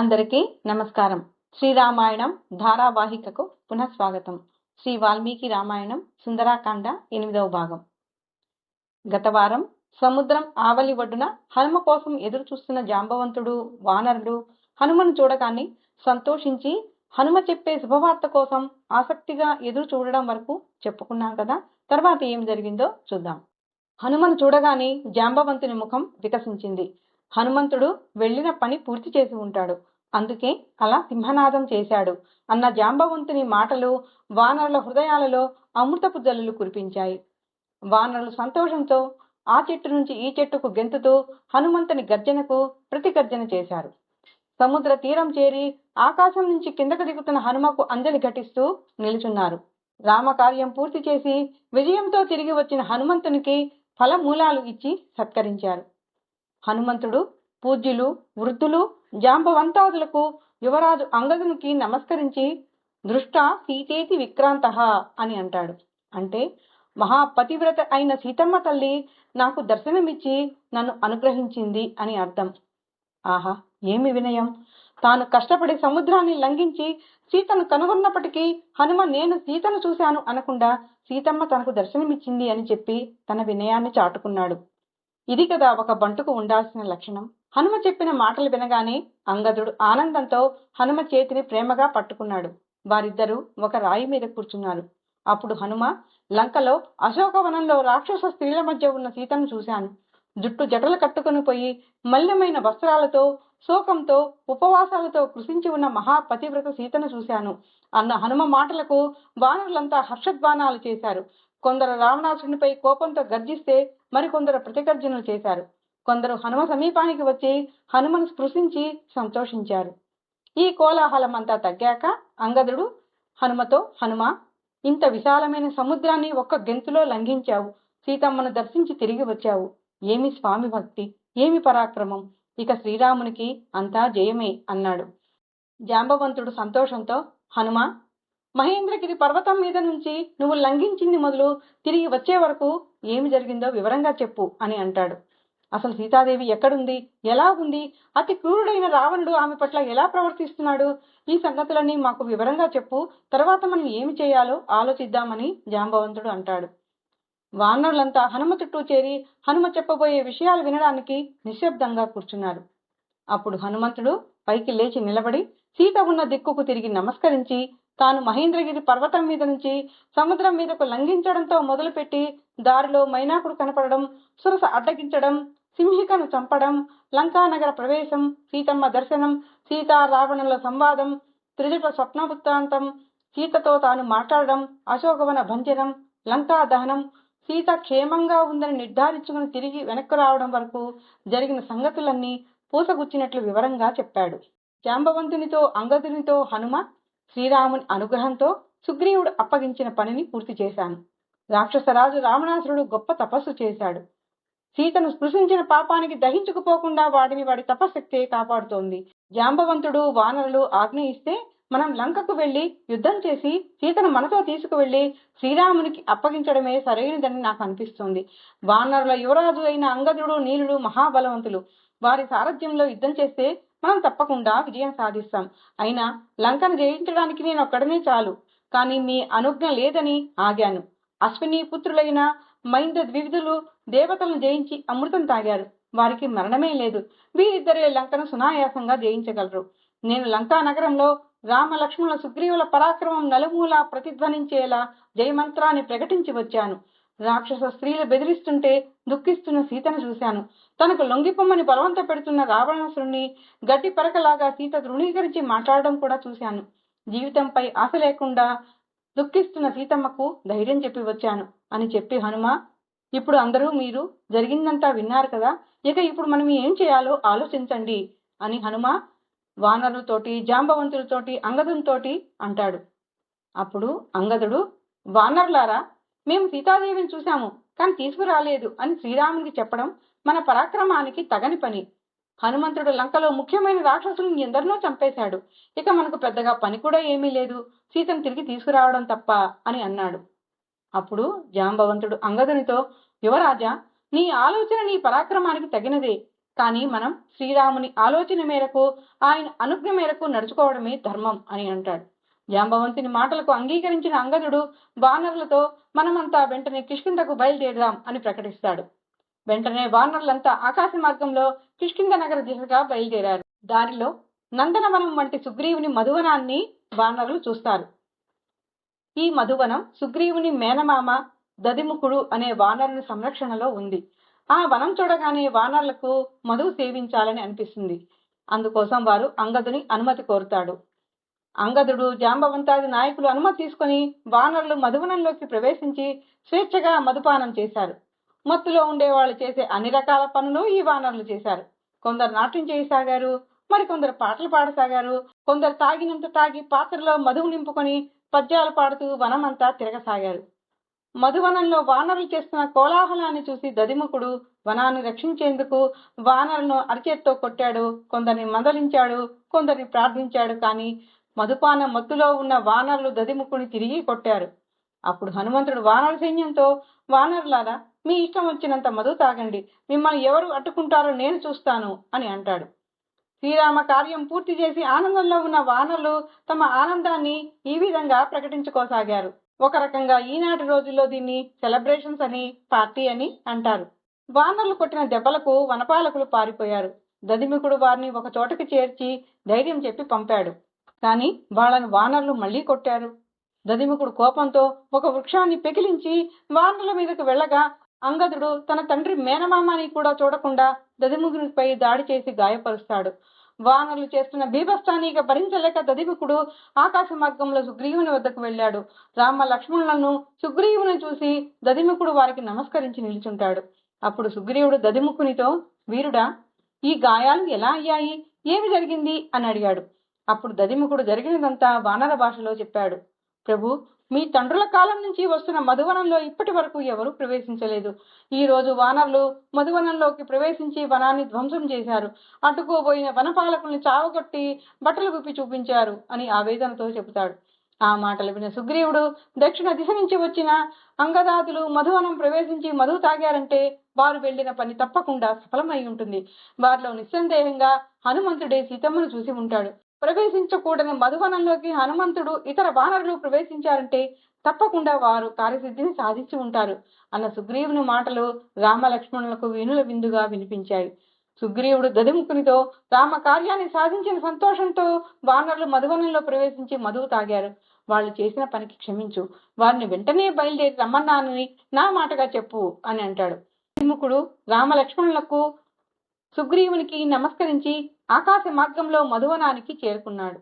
అందరికీ నమస్కారం. శ్రీరామాయణం ధారావాహికకు పునఃస్వాగతం. శ్రీ వాల్మీకి రామాయణం సుందరాకాండ 8వ భాగం. గత వారం సముద్రం ఆవలి ఒడ్డున హనుమ కోసం ఎదురు చూస్తున్న జాంబవంతుడు, వానరుడు హనుమను చూడగానే సంతోషించి హనుమ చెప్పే శుభవార్త కోసం ఆసక్తిగా ఎదురు చూడడం వరకు చెప్పుకున్నాం కదా. తర్వాత ఏం జరిగిందో చూద్దాం. హనుమను చూడగానే జాంబవంతుని ముఖం వికసించింది. హనుమంతుడు వెళ్లిన పని పూర్తి చేసి ఉంటాడు, అందుకే అలా సింహనాదం చేశాడు అన్న జాంబవంతుని మాటలు వానరుల హృదయాలలో అమృతపు జల్లులు కురిపించాయి. వానరులు సంతోషంతో ఆ చెట్టు నుంచి ఈ చెట్టుకు గెంతుతూ హనుమంతుని గర్జనకు ప్రతిగర్జన చేశారు. సముద్ర తీరం చేరి ఆకాశం నుంచి కిందకు దిగుతున్న హనుమకు అంజలి ఘటిస్తూ నిలుచున్నారు. రామకార్యం పూర్తి చేసి విజయంతో తిరిగి వచ్చిన హనుమంతునికి ఫలమూలాలు ఇచ్చి సత్కరించారు. హనుమంతుడు పూజ్యులు, వృద్ధులు, జాంబవంతాదులకు యువరాజు అంగదునికి నమస్కరించి దృష్ట సీతేతి విక్రాంతః అని అంటాడు. అంటే మహాపతివ్రత అయిన సీతమ్మ తల్లి నాకు దర్శనమిచ్చి నన్ను అనుగ్రహించింది అని అర్థం. ఆహా, ఏమి వినయం! తాను కష్టపడి సముద్రాన్ని లంఘించి సీతను కనుగొన్నప్పటికీ హనుమ నేను సీతను చూశాను అనకుండా సీతమ్మ తనకు దర్శనమిచ్చింది అని చెప్పి తన వినయాన్ని చాటుకున్నాడు. ఇది కదా ఒక బంటుకు ఉండాల్సిన లక్షణం. హనుమ చెప్పిన మాటలు వినగానే అంగదుడు ఆనందంతో హనుమ చేతిని ప్రేమగా పట్టుకున్నాడు. వారిద్దరూ ఒక రాయి మీద కూర్చున్నారు. అప్పుడు హనుమ, లంకలో అశోకవనంలో రాక్షస స్త్రీల మధ్య ఉన్న సీతను చూశాను. జుట్టు జటలు కట్టుకుని పోయి మల్యమైన వస్త్రాలతో, శోకంతో, ఉపవాసాలతో కృషించి ఉన్న మహాపతివ్రత సీతను చూశాను అన్న హనుమ మాటలకు వానరులంతా హర్షధ్వానాలు చేశారు. కొందరు రావణాసుడిపై కోపంతో గర్జిస్తే మరికొందరు ప్రతిగర్జనలు చేశారు. కొందరు హనుమ సమీపానికి వచ్చి హనుమను స్పృశించి సంతోషించారు. ఈ కోలాహలమంతా తగ్గాక అంగదుడు హనుమతో, హనుమ, ఇంత విశాలమైన సముద్రాన్ని ఒక్క గెంతులో లంఘించావు, సీతమ్మను దర్శించి తిరిగి వచ్చావు. ఏమి స్వామి భక్తి, ఏమి పరాక్రమం! ఇక శ్రీరామునికి అంతా జయమే అన్నాడు. జాంబవంతుడు సంతోషంతో, హనుమ, మహేంద్రగిరి పర్వతం మీద నుంచి నువ్వు లంఘించింది మొదలు తిరిగి వచ్చే వరకు ఏమి జరిగిందో వివరంగా చెప్పు అని అంటాడు. అసలు సీతాదేవి ఎక్కడుంది, ఎలా ఉంది, అతి క్రూరుడైన రావణుడు ఆమె పట్ల ఎలా ప్రవర్తిస్తున్నాడు, ఈ సంగతులన్నీ మాకు వివరంగా చెప్పు, తర్వాత మనం ఏమి చేయాలో ఆలోచిద్దామని జాంబవంతుడు అంటాడు. వానరులంతా హనుమ చుట్టూ చేరి హనుమ చెప్పబోయే విషయాలు వినడానికి నిశ్శబ్దంగా కూర్చున్నారు. అప్పుడు హనుమంతుడు పైకి లేచి నిలబడి సీత ఉన్న దిక్కుకు తిరిగి నమస్కరించి తాను మహేంద్రగిరి పర్వతం మీద నుంచి సముద్రం మీదకు లంఘించడంతో మొదలుపెట్టి దారిలో మైనాకుడు కనపడడం, సురస అడ్డగించడం, సింహికను చంపడం, లంకానగర ప్రవేశం, సీతమ్మ దర్శనం, సీతా రావణుల సంవాదం, త్రిజట స్వప్న వృత్తాంతం, సీతతో తాను మాట్లాడడం, అశోకవన భంజనం, లంకా దహనం, సీత క్షేమంగా ఉందని నిర్ధారించుకుని తిరిగి వెనక్కు రావడం వరకు జరిగిన సంగతులన్నీ పూసగుచ్చినట్లు వివరంగా చెప్పాడు. జాంబవంతునితో అంగదునితో హనుమ, శ్రీరాముని అనుగ్రహంతో సుగ్రీవుడు అప్పగించిన పనిని పూర్తి చేశాను. రాక్షసరాజు రావణాసురుడు గొప్ప తపస్సు చేశాడు. సీతను స్పృశించిన పాపానికి దహించుకుపోకుండా వాడిని వాడి తపశక్తే కాపాడుతోంది. జాంబవంతుడు, వానరులు ఆజ్ఞ ఇస్తే మనం లంకకు వెళ్లి యుద్ధం చేసి సీతను మనతో తీసుకువెళ్లి శ్రీరామునికి అప్పగించడమే సరైనదని నాకు అనిపిస్తోంది. వానరుల యువరాజు అయిన అంగదుడు, నీలుడు మహాబలవంతులు. వారి సారథ్యంలో యుద్ధం చేస్తే మనం తప్పకుండా విజయం సాధిస్తాం. అయినా లంకను జయించడానికి నేను ఒక్కడనే చాలు, కానీ మీ అనుజ్ఞ లేదని ఆగాను. అశ్విని పుత్రులైన మైంద ద్వివిధులు దేవతలను జయించి అమృతం తాగారు, వారికి మరణమే లేదు. వీరిద్దరే లంకను సునాయాసంగా జయించగలరు. నేను లంకా నగరంలో రామ లక్ష్మణుల సుగ్రీవుల పరాక్రమం నలుమూలా ప్రతిధ్వనించేలా జయమంత్రాన్ని ప్రకటించి వచ్చాను. రాక్షస స్త్రీలు బెదిరిస్తుంటే దుఃఖిస్తున్న సీతను చూశాను. తనకు లొంగిపోమని బలవంత పెడుతున్న రావణాసురుణ్ణి గడ్డి పరకలాగా సీత తృణీకరించి మాట్లాడడం కూడా చూశాను. జీవితంపై ఆశ లేకుండా దుఃఖిస్తున్న సీతమ్మకు ధైర్యం చెప్పి వచ్చాను అని చెప్పి హనుమ, ఇప్పుడు అందరూ మీరు జరిగిందంతా విన్నారు కదా, ఇక ఇప్పుడు మనం ఏం చేయాలో ఆలోచించండి అని హనుమ వానరులతోటి, జాంబవంతులతోటి, అంగదునితోటి అంటాడు. అప్పుడు అంగదుడు, వానరులారా, మేము సీతాదేవిని చూశాము కానీ తీసుకురాలేదు అని శ్రీరామునికి చెప్పడం మన పరాక్రమానికి తగని పని. హనుమంతుడు లంకలో ముఖ్యమైన రాక్షసులను ఎందరినో చంపేశాడు. ఇక మనకు పెద్దగా పని కూడా ఏమీ లేదు, సీతను తిరిగి తీసుకురావడం తప్ప అని అన్నాడు. అప్పుడు జాంబవంతుడు అంగదునితో, యువరాజా, నీ ఆలోచన నీ పరాక్రమానికి తగినదే, కానీ మనం శ్రీరాముని ఆలోచన మేరకు, ఆయన అనుజ్ఞ మేరకు నడుచుకోవడమే ధర్మం అని అంటాడు. జాంబవంతుని మాటలకు అంగీకరించిన అంగదుడు వానరులతో మనమంతా వెంటనే కిష్కింధకు బయలుదేరదాం అని ప్రకటిస్తాడు. వెంటనే వానరులంతా ఆకాశ మార్గంలో కిష్కింధ నగర దిశగా బయలుదేరారు. దారిలో నందనవనం వంటి సుగ్రీవుని మధువనాన్ని వానరులు చూస్తారు. ఈ మధువనం సుగ్రీవుని మేనమామ దదిముఖుడు అనే వానరుని సంరక్షణలో ఉంది. ఆ వనం చూడగానే వానరులకు మధువు సేవించాలని అనిపిస్తుంది. అందుకోసం వారు అంగదుని అనుమతి కోరుతాడు. అంగదుడు, జాంబవంతాది నాయకులు అనుమతి తీసుకుని వానరులు మధువనంలోకి ప్రవేశించి స్వేచ్ఛగా మధుపానం చేశారు. మత్తులో ఉండేవాళ్ళు చేసే అన్ని రకాల పనులు ఈ వానరులు చేశారు. కొందరు నాట్యం చేయసాగారు, మరికొందరు పాటలు పాడసాగారు, కొందరు తాగినంత తాగి పాత్రలో మధువు నింపుకొని పద్యాలు పాడుతూ వనమంతా తిరగసాగారు. మధువనంలో వానరులు చేస్తున్న కోలాహలాన్ని చూసి దదిముఖుడు వనాన్ని రక్షించేందుకు వానరులను అరిచేత్తో కొట్టాడు, కొందరిని మందలించాడు, కొందరిని ప్రార్థించాడు. కానీ మధుపాన మత్తులో ఉన్న వానరులు దదిముఖుని తిరిగి కొట్టారు. అప్పుడు హనుమంతుడు వానర సైన్యంతో, వానరులారా, మీ ఇష్టం వచ్చినంత మధు తాగండి, మిమ్మల్ని ఎవరు అడ్డుకుంటారో నేను చూస్తాను అని అంటాడు. శ్రీరామ కార్యం పూర్తి చేసి ఆనందంలో ఉన్న వానరులు తమ ఆనందాన్ని ఈ విధంగా ప్రకటించుకోసాగారు. ఒక రకంగా ఈనాటి రోజుల్లో దీన్ని సెలబ్రేషన్స్ అని, పార్టీ అని అంటారు. వానరులు కొట్టిన దెబ్బలకు వనపాలకులు పారిపోయారు. దదిముఖుడు వారిని ఒక చోటకి చేర్చి ధైర్యం చెప్పి పంపాడు. కానీ వాళ్ళని వానరులు మళ్లీ కొట్టారు. దదిముఖుడు కోపంతో ఒక వృక్షాన్ని పెకిలించి వానరుల మీదకు వెళ్ళగా అంగదుడు తన తండ్రి మేనమామని కూడా చూడకుండా దదిముఖునిపై దాడి చేసి గాయపరుస్తాడు. వానరులు చేస్తున్న బీభత్సాన్ని ఇక భరించలేక దదిముఖుడు ఆకాశ మార్గంలో సుగ్రీవుని వద్దకు వెళ్ళాడు. రామ లక్ష్మణులను సుగ్రీవుని చూసి దదిముఖుడు వారికి నమస్కరించి నిలుచుంటాడు. అప్పుడు సుగ్రీవుడు దదిముఖునితో, వీరుడా, ఈ గాయాలు ఎలా అయ్యాయి, ఏమి జరిగింది అని అడిగాడు. అప్పుడు దదిముఖుడు జరిగినదంతా వానర భాషలో చెప్పాడు. ప్రభు, మీ తండ్రుల కాలం నుంచి వస్తున్న మధువనంలో ఇప్పటి వరకు ఎవరూ ప్రవేశించలేదు. ఈ రోజు వానరులు మధువనంలోకి ప్రవేశించి వనాన్ని ధ్వంసం చేశారు. అడ్డుకోబోయిన వనపాలకుల్ని చావగొట్టి బట్టలు గుప్పి చూపించారు అని ఆవేదనతో చెబుతాడు. ఆ మాటలు విన్న సుగ్రీవుడు, దక్షిణ దిశ నుంచి వచ్చిన అంగదాదులు మధువనం ప్రవేశించి మధువు తాగారంటే వారు వెళ్లిన పని తప్పకుండా సఫలమై ఉంటుంది. వారిలో నిస్సందేహంగా హనుమంతుడే సీతమ్మను చూసి ఉంటాడు. ప్రవేశించకూడని మధువనంలోకి హనుమంతుడు ఇతర వానరులు ప్రవేశించారంటే తప్పకుండా వారు కార్యసిద్ధిని సాధించి ఉంటారు అన్న సుగ్రీవుని మాటలు రామలక్ష్మణులకు వీణుల విందుగా వినిపించాయి. సుగ్రీవుడు దదిముఖునితో రామ కార్యాన్ని సాధించిన సంతోషంతో వానరులు మధువనంలో ప్రవేశించి మధువు తాగారు. వాళ్ళు చేసిన పనికి క్షమించు, వారిని వెంటనే బయలుదేరి రమ్మన్నానని నా మాటగా చెప్పు అని అంటాడు. దదిముఖుడు రామలక్ష్మణులకు సుగ్రీవునికి నమస్కరించి ఆకాశ మార్గంలో మధువనానికి చేరుకున్నాడు.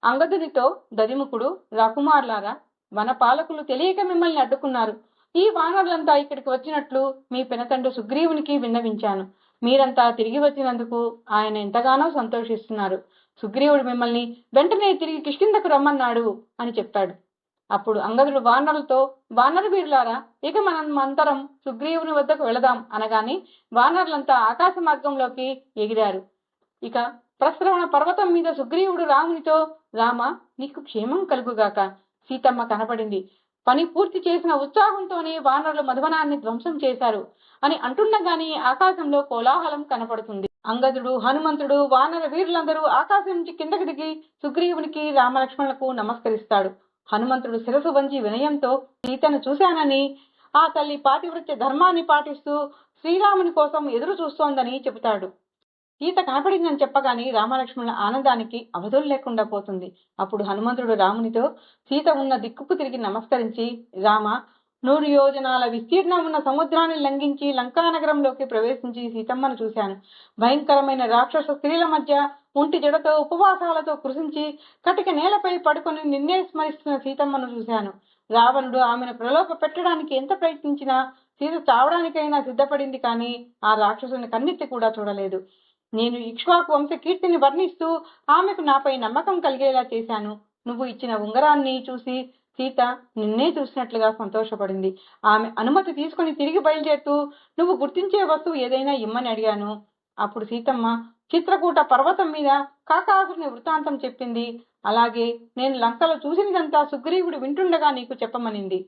అంగదునితో దదిముఖుడు, రాకుమారులారా, వనపాలకులు తెలియక మిమ్మల్ని అడ్డుకున్నారు. ఈ వానరులంతా ఇక్కడికి వచ్చినట్లు మీ పెనతండ్రి సుగ్రీవునికి విన్నవించాను. మీరంతా తిరిగి వచ్చినందుకు ఆయన ఎంతగానో సంతోషిస్తున్నారు. సుగ్రీవుడు మిమ్మల్ని వెంటనే తిరిగి కిష్కింధకు రమ్మన్నాడు అని చెప్పాడు. అప్పుడు అంగదుడు వానరులతో, వానర వీరులారా, ఇక మనం మంతరం సుగ్రీవుని వద్దకు వెళదాం అనగానే వానరులంతా ఆకాశ మార్గంలోకి ఎగిరారు. ఇక ప్రశ్రవణ పర్వతం మీద సుగ్రీవుడు రామునితో, రామ, నీకు క్షేమం కలుగుగాక, సీతమ్మ కనపడింది. పని పూర్తి చేసిన ఉత్సాహంతోనే వానరులు మధువనాన్ని ధ్వంసం చేశారు అని అంటుండగానే ఆకాశంలో కోలాహలం కనపడుతుంది. అంగదుడు, హనుమంతుడు, వానర వీరులందరూ ఆకాశం నుంచి కిందకి దిగి సుగ్రీవునికి రామలక్ష్మణులకు నమస్కరిస్తాడు. హనుమంతుడు శిరసు వంచి వినయంతో, సీతను చూశానని, ఆ తల్లి పాతివృత్య ధర్మాన్ని పాటిస్తూ శ్రీరాముని కోసం ఎదురు చూస్తోందని చెబుతాడు. సీత కనపడిందని చెప్పగానే రామలక్ష్మణుల ఆనందానికి అవధులు లేకుండా పోతుంది. అప్పుడు హనుమంతుడు రామునితో సీత ఉన్న దిక్కుకు తిరిగి నమస్కరించి, రామ, 100 యోజనాల విస్తీర్ణం ఉన్న సముద్రాన్ని లంఘించి లంకానగరంలోకి ప్రవేశించి సీతమ్మను చూశాను. భయంకరమైన రాక్షస స్త్రీల మధ్య ఒంటి జడతో ఉపవాసాలతో కృషించి కటిక నేలపై పడుకొని నిన్నే స్మరిస్తున్న సీతమ్మను చూశాను. రావణుడు ఆమెను ప్రలోభ పెట్టడానికి ఎంత ప్రయత్నించినా సీత చావడానికైనా సిద్ధపడింది, కానీ ఆ రాక్షసుని కన్నెత్తి కూడా చూడలేదు. నేను ఇక్ష్వాకు వంశ కీర్తిని వర్ణిస్తూ ఆమెకు నాపై నమ్మకం కలిగేలా చేశాను. నువ్వు ఇచ్చిన ఉంగరాన్ని చూసి సీత నిన్నే చూసినట్లుగా సంతోషపడింది. ఆమె అనుమతి తీసుకుని తిరిగి బయలుదేరుతూ నువ్వు గుర్తించే వస్తువు ఏదైనా ఇమ్మని అడిగాను. అప్పుడు సీతమ్మ చిత్రకూట పర్వతం మీద కాకాసుని వృత్తాంతం చెప్పింది. అలాగే నేను లంకలో చూసినదంతా సుగ్రీవుడు వింటుండగా నీకు చెప్పమనింది.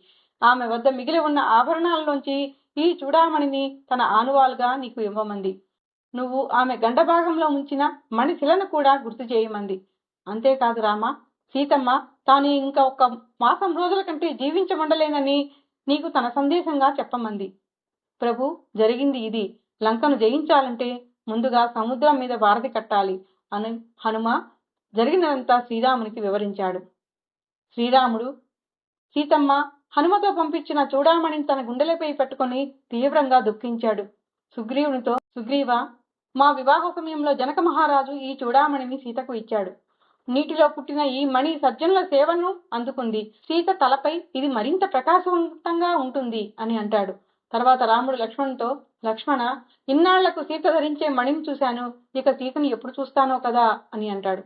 ఆమె వద్ద మిగిలి ఉన్న ఆభరణాలలోంచి ఈ చూడామణిని తన ఆనువాలుగా నీకు ఇవ్వమంది. నువ్వు ఆమె గండభాగంలో ఉంచిన మణిశిలను కూడా గుర్తు చేయమంది. అంతేకాదు రామ, సీతమ్మ తాను ఇంకా 1 మాసం రోజుల కంటే జీవించమండలేనని నీకు తన సందేశంగా చెప్పమంది. ప్రభు, జరిగింది ఇది. లంకను జయించాలంటే ముందుగా సముద్రం మీద వారధి కట్టాలి అని హనుమ జరిగినదంతా శ్రీరామునికి వివరించాడు. శ్రీరాముడు సీతమ్మ హనుమతో పంపించిన చూడామణిని తన గుండెలపై పెట్టుకుని తీవ్రంగా దుఃఖించాడు. సుగ్రీవునితో, సుగ్రీవా, మా వివాహ సమయంలో జనక మహారాజు ఈ చూడామణిని సీతకు ఇచ్చాడు. నీటిలో పుట్టిన ఈ మణి సజ్జనుల సేవను అందుకుంది. సీత తలపై ఇది మరింత ప్రకాశవంతంగా ఉంటుంది అని అంటాడు. తర్వాత రాముడు లక్ష్మణుతో, లక్ష్మణ, ఇన్నాళ్లకు సీత ధరించే మణిని చూశాను, ఇక సీతను ఎప్పుడు చూస్తానో కదా అని అంటాడు.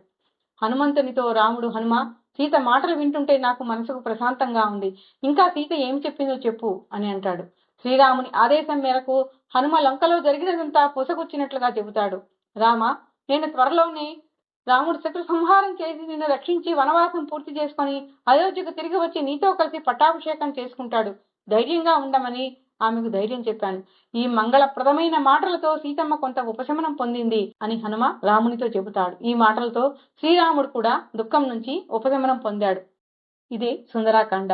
హనుమంతునితో రాముడు, హనుమ, సీత మాటలు వింటుంటే నాకు మనసుకు ప్రశాంతంగా ఉంది. ఇంకా సీత ఏం చెప్పిందో చెప్పు అని అంటాడు. శ్రీరాముని ఆదేశం మేరకు హనుమ లంకలో జరిగినదంతా పొసగుచ్చినట్లుగా చెబుతాడు. రామ, నేను త్వరలోనే రాముడు శత్రు సంహారం చేసి నిన్ను రక్షించి వనవాసం పూర్తి చేసుకుని అయోధ్యకు తిరిగి వచ్చి నీతో కలిసి పట్టాభిషేకం చేసుకుంటాడు. ధైర్యంగా ఉండమని ఆమెకు ధైర్యం చెప్పాను. ఈ మంగళప్రదమైన మాటలతో సీతమ్మ కొంత ఉపశమనం పొందింది అని హనుమ రామునితో చెబుతాడు. ఈ మాటలతో శ్రీరాముడు కూడా దుఃఖం నుంచి ఉపశమనం పొందాడు. ఇదే సుందరాకాండ.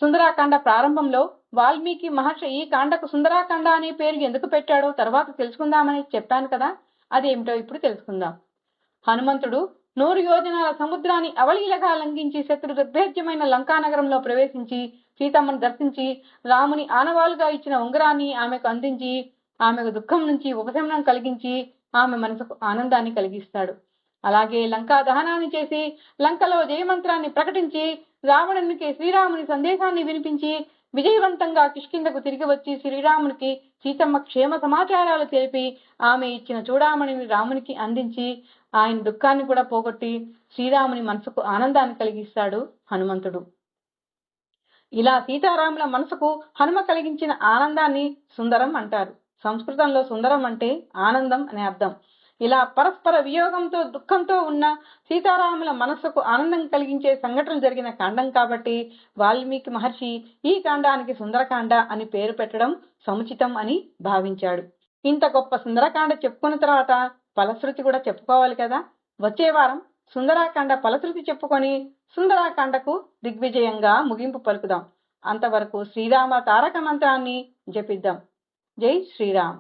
సుందరాకాండ ప్రారంభంలో వాల్మీకి మహర్షి ఈ కాండకు సుందరాకాండ అనే పేరు ఎందుకు పెట్టాడో తర్వాత తెలుసుకుందామని చెప్పాను కదా, అదేమిటో ఇప్పుడు తెలుసుకుందాం. హనుమంతుడు 100 యోజనాల సముద్రాన్ని అవలీలగా లంఘించి శత్రు దుర్భేద్యమైన లంకానగరంలో ప్రవేశించి సీతమ్మను దర్శించి రాముని ఆనవాలుగా ఇచ్చిన ఉంగరాన్ని ఆమెకు అందించి ఆమెకు దుఃఖం నుంచి ఉపశమనం కలిగించి ఆమె మనసుకు ఆనందాన్ని కలిగిస్తాడు. అలాగే లంకా దహనాన్ని చేసి లంకలో జయమంత్రాన్ని ప్రకటించి రావణునికి శ్రీరాముని సందేశాన్ని వినిపించి విజయవంతంగా కిష్కింధకు తిరిగి వచ్చి శ్రీరామునికి సీతమ్మ క్షేమ సమాచారాలు తెలిపి ఆమె ఇచ్చిన చూడామణిని రామునికి అందించి ఆయన దుఃఖాన్ని కూడా పోగొట్టి శ్రీరాముని మనసుకు ఆనందాన్ని కలిగిస్తాడు హనుమంతుడు. ఇలా సీతారాముల మనసుకు హనుమ కలిగించిన ఆనందాన్ని సుందరం అంటారు. సంస్కృతంలో సుందరం అంటే ఆనందం అనే అర్థం. ఇలా పరస్పర వియోగంతో దుఃఖంతో ఉన్న సీతారాముల మనస్సుకు ఆనందం కలిగించే సంఘటనలు జరిగిన కాండం కాబట్టి వాల్మీకి మహర్షి ఈ కాండానికి సుందరకాండ అని పేరు పెట్టడం సముచితం అని భావించాడు. ఇంత గొప్ప సుందరకాండ చెప్పుకున్న తర్వాత ఫలశ్రుతి కూడా చెప్పుకోవాలి కదా. వచ్చే వారం సుందరాకాండ ఫలశ్రుతి చెప్పుకొని సుందరాకాండకు దిగ్విజయంగా ముగింపు పలుకుదాం. అంతవరకు శ్రీరామ తారక మంత్రాన్ని జపిద్దాం. జై శ్రీరామ్.